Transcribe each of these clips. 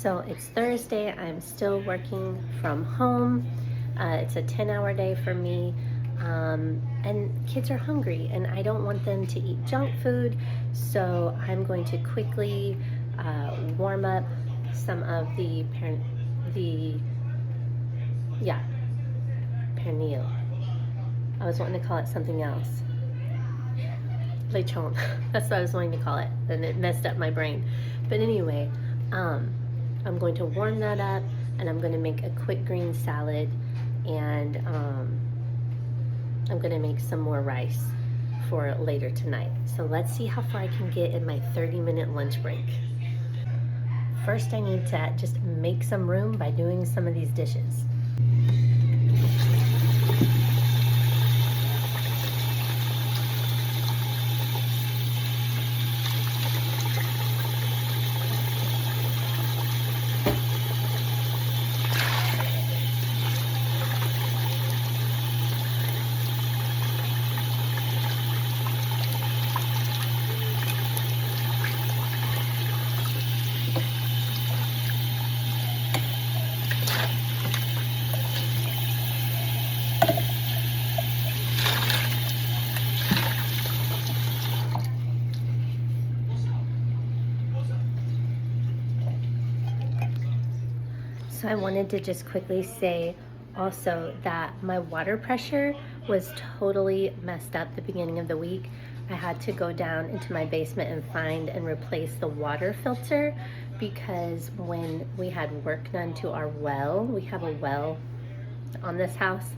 So it's Thursday. I'm still working from home. It's a 10-hour day for me. And kids are hungry and I don't want them to eat junk food. So I'm going to quickly warm up some of the pernil. I was wanting to call it something else. Lechon. That's what I was wanting to call it, and it messed up my brain. But anyway, I'm going to warm that up, and I'm going to make a quick green salad, and I'm going to make some more rice for later tonight. So let's see how far I can get in my 30-minute lunch break. First, I need to just make some room by doing some of these dishes. So I wanted to just quickly say also that my water pressure was totally messed up the beginning of the week. I had to go down into my basement and find and replace the water filter because when we had work done to our well, we have a well on this house,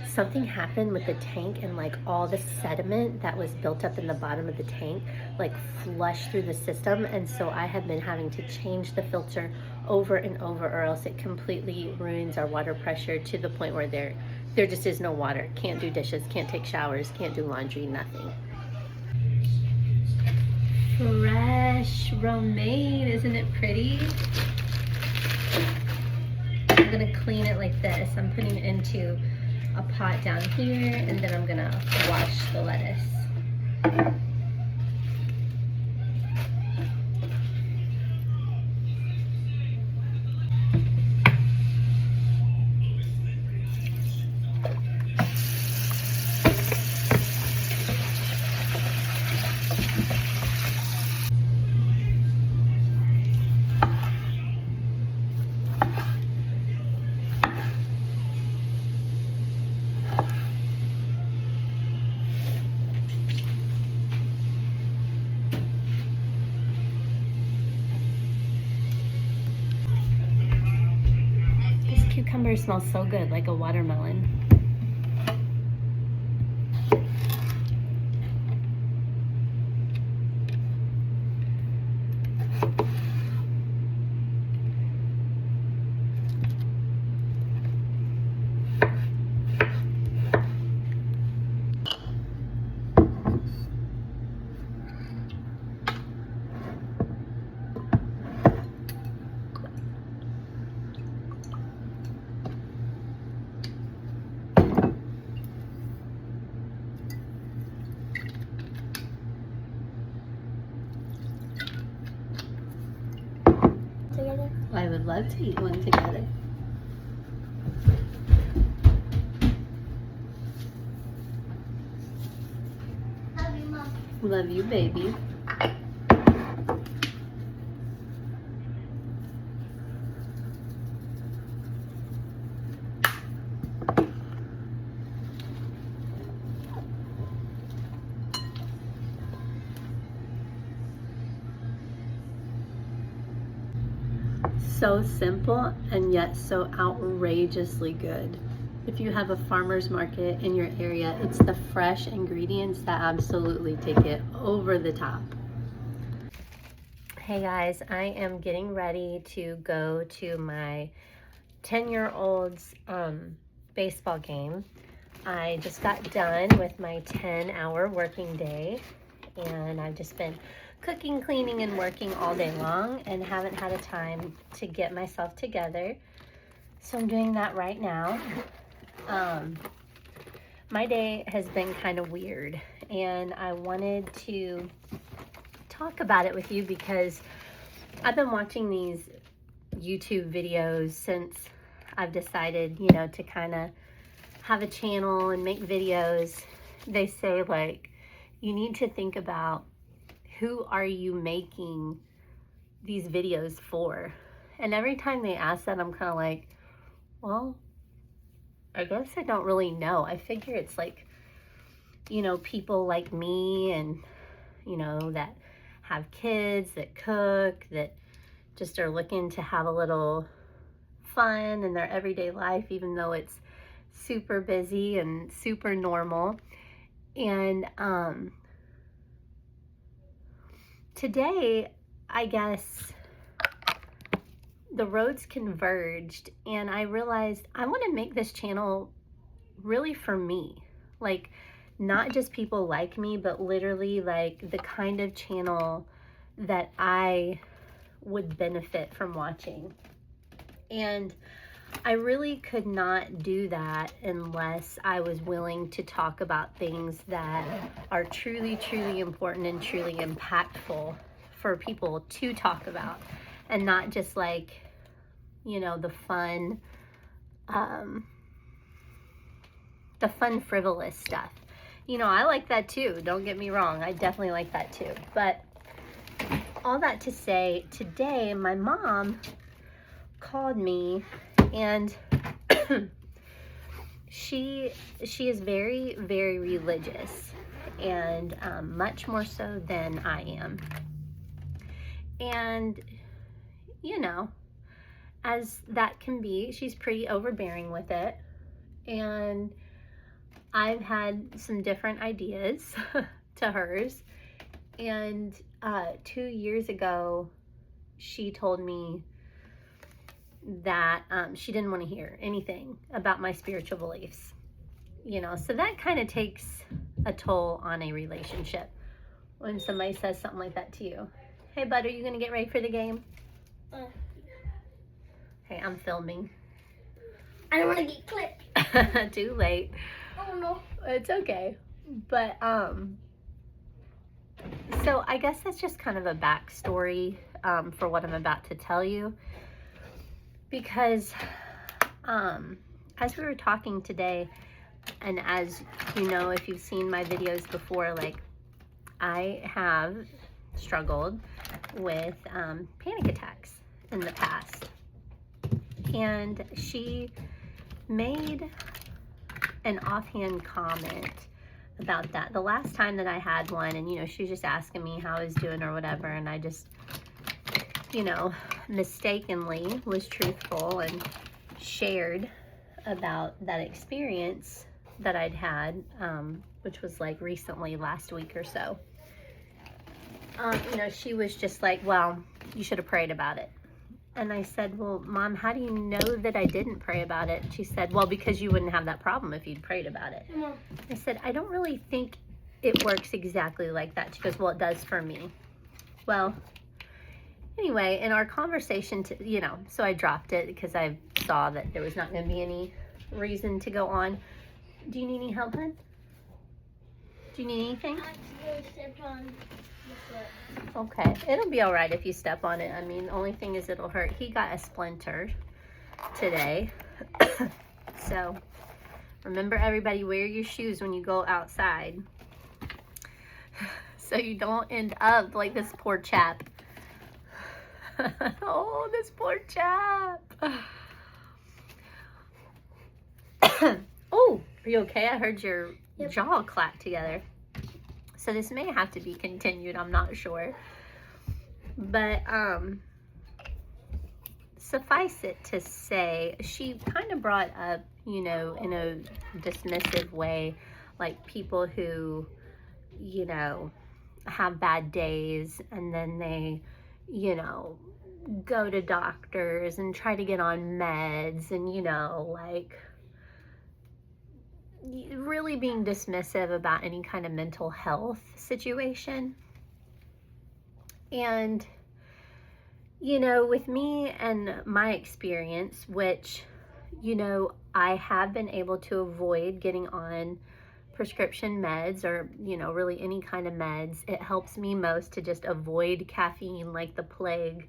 something happened with the tank and like all the sediment that was built up in the bottom of the tank like flushed through the system, and so I have been having to change the filter over and over or else it completely ruins our water pressure to the point where there just is no water. Can't do dishes, can't take showers, can't do laundry, nothing. Fresh romaine, isn't it pretty? I'm gonna clean it like this. I'm putting it into a pot down here, and then I'm gonna wash the lettuce. Cucumber smells so good, like a watermelon. Together? I would love to eat one together. Love you, Mom. Love you, baby. So simple and yet so outrageously good. If you have a farmer's market in your area, it's the fresh ingredients that absolutely take it over the top. Hey guys, I am getting ready to go to my 10-year-old's baseball game. I just got done with my 10-hour working day, and I've just been cooking, cleaning, and working all day long and haven't had a time to get myself together. So I'm doing that right now. My day has been kind of weird, and I wanted to talk about it with you because I've been watching these YouTube videos since I've decided, to kind of have a channel and make videos. They say, like, you need to think about who are you making these videos for? And every time they ask that, I'm kind of like, well, I guess I don't really know. I figure it's like, people like me and, that have kids, that cook, that just are looking to have a little fun in their everyday life, even though it's super busy and super normal. And today, I guess the roads converged and I realized I want to make this channel really for me. Like, not just people like me, but literally like the kind of channel that I would benefit from watching. And I really could not do that unless I was willing to talk about things that are truly, truly important and truly impactful for people to talk about, and not just like, the fun frivolous stuff. I like that too. Don't get me wrong. I definitely like that too. But all that to say, today my mom called me, and she is very, very religious, and much more so than I am. And as that can be, she's pretty overbearing with it. And I've had some different ideas to hers. And 2 years ago, she told me that she didn't want to hear anything about my spiritual beliefs. So that kind of takes a toll on a relationship when somebody says something like that to you. Hey, bud, are you going to get ready for the game? Hey, I'm filming. I don't want to get clipped. Too late. Oh no. It's okay. But so I guess that's just kind of a backstory for what I'm about to tell you, because as we were talking today, and as you know, if you've seen my videos before, like, I have struggled with panic attacks in the past. And she made an offhand comment about that the last time that I had one, and she was just asking me how I was doing or whatever, and I just mistakenly was truthful and shared about that experience that I'd had, which was like recently, last week or so. She was just like, well, you should have prayed about it. And I said, well, Mom, how do you know that I didn't pray about it? She said, well, because you wouldn't have that problem if you'd prayed about it. I said, I don't really think it works exactly like that. She goes, well, it does for me. Well, anyway, in our conversation, so I dropped it because I saw that there was not going to be any reason to go on. Do you need any help, hon? Do you need anything? Okay, it'll be all right if you step on it. I mean, the only thing is it'll hurt. He got a splinter today. So remember, everybody, wear your shoes when you go outside so you don't end up like this poor chap. Oh, this poor chap. Oh, are you okay? I heard your jaw clack together. So this may have to be continued, I'm not sure. But suffice it to say, she kind of brought up, in a dismissive way, like people who, have bad days and then they, go to doctors and try to get on meds and, like, really being dismissive about any kind of mental health situation. And, with me and my experience, which, I have been able to avoid getting on prescription meds or, you know, really any kind of meds, it helps me most to just avoid caffeine like the plague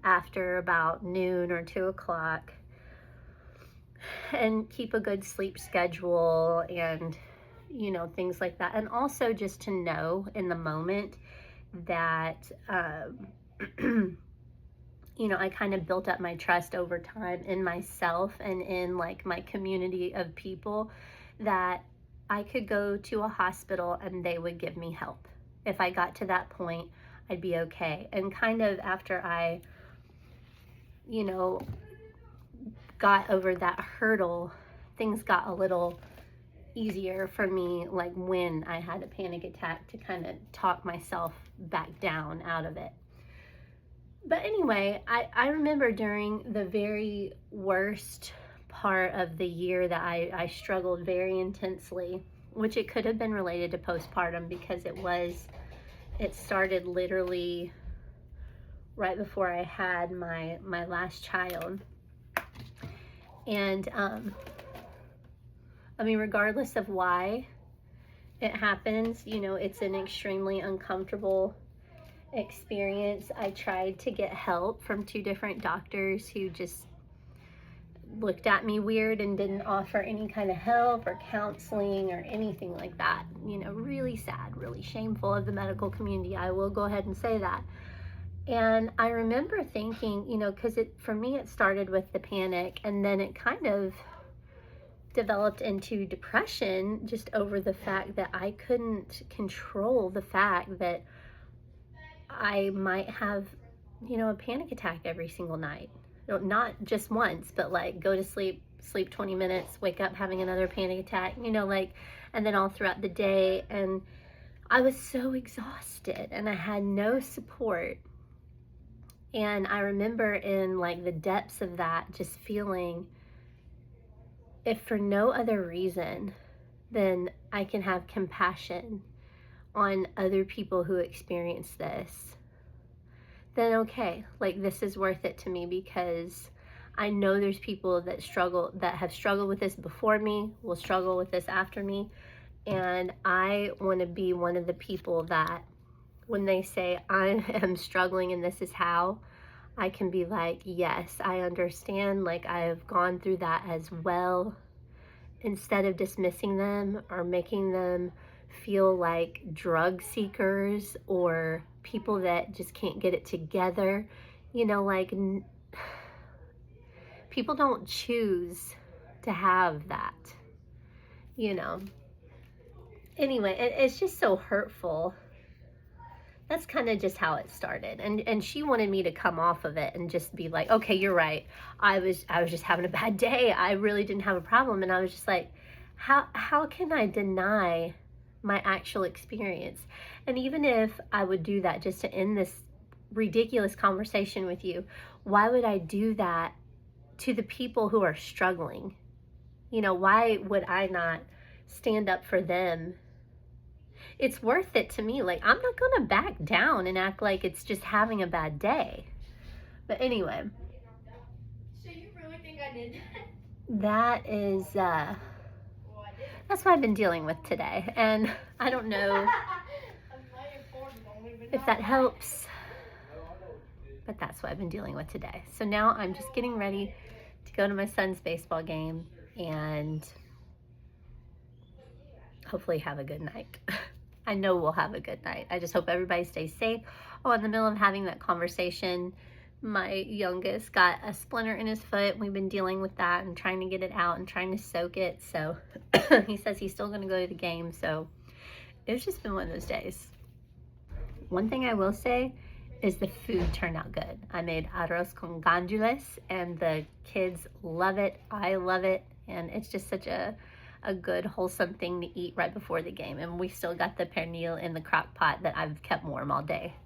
after about noon or 2 o'clock, and keep a good sleep schedule and, you know, things like that. And also just to know in the moment that, you know, I kind of built up my trust over time in myself and in like my community of people that I could go to a hospital and they would give me help. If I got to that point, I'd be okay. And kind of after I, you know, got over that hurdle, things got a little easier for me, like when I had a panic attack, to kind of talk myself back down out of it. But anyway, I remember during the very worst part of the year that I struggled very intensely, which it could have been related to postpartum because it started literally right before I had my last child. And I mean, regardless of why it happens, you know, it's an extremely uncomfortable experience. I tried to get help from 2 different doctors who just looked at me weird and didn't offer any kind of help or counseling or anything like that. You know, really sad, really shameful of the medical community. I will go ahead and say that. And I remember thinking, you know, because for me it started with the panic, and then it kind of developed into depression just over the fact that I couldn't control the fact that I might have, you know, a panic attack every single night. Not just once, but like go to sleep 20 minutes, wake up having another panic attack, you know, like, and then all throughout the day. And I was so exhausted and I had no support. And I remember in like the depths of that, just feeling, if for no other reason, then I can have compassion on other people who experience this, then okay, like this is worth it to me, because I know there's people that have struggled with this before me, will struggle with this after me. And I want to be one of the people that when they say I am struggling and this is how, I can be like, yes, I understand, like I've gone through that as well, instead of dismissing them or making them feel like drug seekers or people that just can't get it together. You know, like people don't choose to have that, you know. Anyway, it's just so hurtful. That's kind of just how it started. And she wanted me to come off of it and just be like, okay, you're right. I was just having a bad day. I really didn't have a problem. And I was just like, how can I deny my actual experience? And even if I would do that just to end this ridiculous conversation with you, why would I do that to the people who are struggling? You know, why would I not stand up for them? It's worth it to me. Like, I'm not gonna back down and act like it's just having a bad day. But anyway. So you really think I did that? That is, that's what I've been dealing with today. And I don't know if that helps, but that's what I've been dealing with today. So now I'm just getting ready to go to my son's baseball game and hopefully have a good night. I know we'll have a good night. I just hope everybody stays safe. Oh, in the middle of having that conversation, my youngest got a splinter in his foot. We've been dealing with that and trying to get it out and trying to soak it. So he says he's still gonna go to the game. So it's just been one of those days. One thing I will say is the food turned out good. I made arroz con gandules and the kids love it. I love it. And it's just such a good wholesome thing to eat right before the game. And we still got the pernil in the crock pot that I've kept warm all day.